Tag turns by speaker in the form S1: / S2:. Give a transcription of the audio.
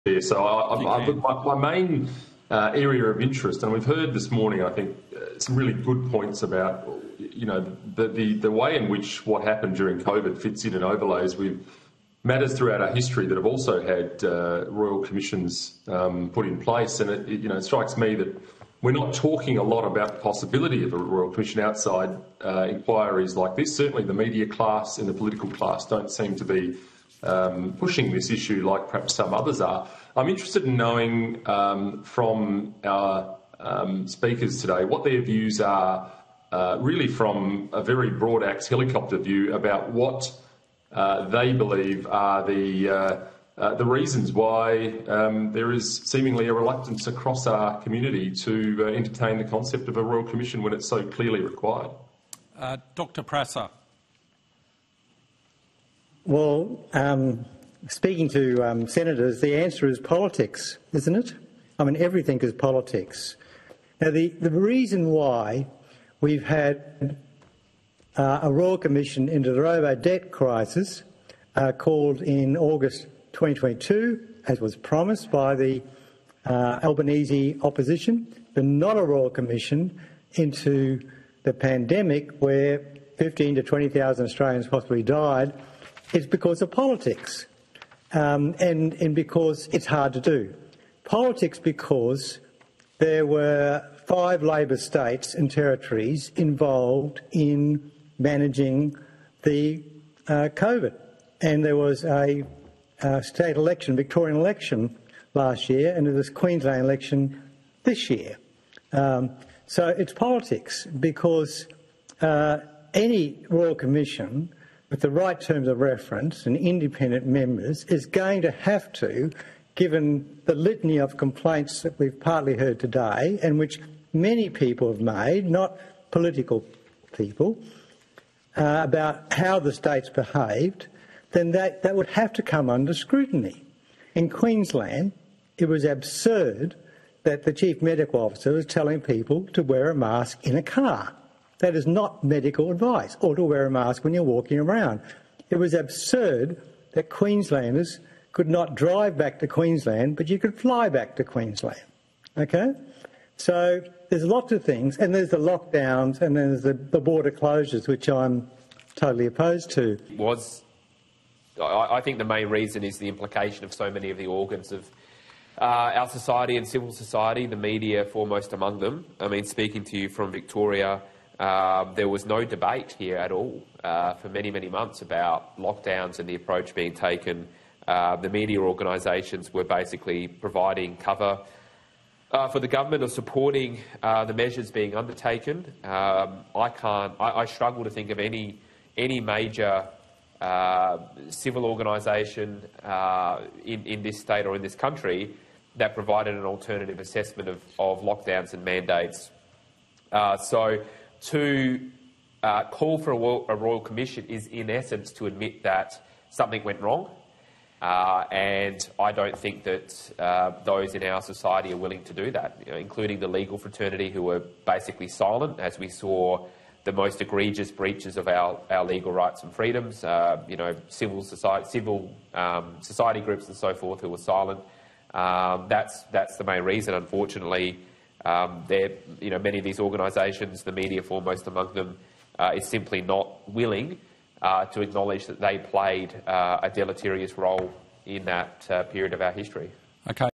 S1: Yeah, so my main area of interest, and we've heard this morning, I think, some really good points about, the way in which what happened during COVID fits in and overlays with matters throughout our history that have also had royal commissions put in place. And it strikes me that we're not talking a lot about the possibility of a royal commission outside inquiries like this. Certainly, the media class and the political class don't seem to be pushing this issue like perhaps some others are. I'm interested in knowing from our speakers today what their views are, really from a very broad axe helicopter view, about what they believe are the reasons why there is seemingly a reluctance across our community to entertain the concept of a royal commission when it's so clearly required.
S2: Dr. Prasser.
S3: Well, speaking to senators, the answer is politics, isn't it? I mean, everything is politics. Now, the reason why we've had a Royal Commission into the robo-debt crisis called in August 2022, as was promised by the Albanese opposition, but not a Royal Commission into the pandemic where 15 to 20,000 Australians possibly died, is because of politics, and because it's hard to do. Politics because there were 5 Labor states and territories involved in managing the COVID. And there was a state election, Victorian election last year, and there was Queensland election this year. So it's politics because any Royal Commission with the right terms of reference and independent members is going to have to, given the litany of complaints that we've partly heard today and which many people have made, not political people, about how the states behaved, then that would have to come under scrutiny. In Queensland, it was absurd that the Chief Medical Officer was telling people to wear a mask in a car. That is not medical advice, or to wear a mask when you're walking around. It was absurd that Queenslanders could not drive back to Queensland, but you could fly back to Queensland. Okay? So there's lots of things, and there's the lockdowns, and there's the border closures, which I'm totally opposed to.
S4: I think the main reason is the implication of so many of the organs of our society and civil society, the media foremost among them. I mean, speaking to you from Victoria, there was no debate here at all for many, many months about lockdowns and the approach being taken. The media organisations were basically providing cover for the government or supporting the measures being undertaken. I struggle to think of any major civil organisation in this state or in this country that provided an alternative assessment of lockdowns and mandates. So to call for a Royal Commission is, in essence, to admit that something went wrong. And I don't think that those in our society are willing to do that, including the legal fraternity, who were basically silent as we saw the most egregious breaches of our legal rights and freedoms. Civil society groups and so forth who were silent. That's the main reason, unfortunately. Many of these organisations, the media foremost among them, is simply not willing to acknowledge that they played a deleterious role in that period of our history.
S2: Okay.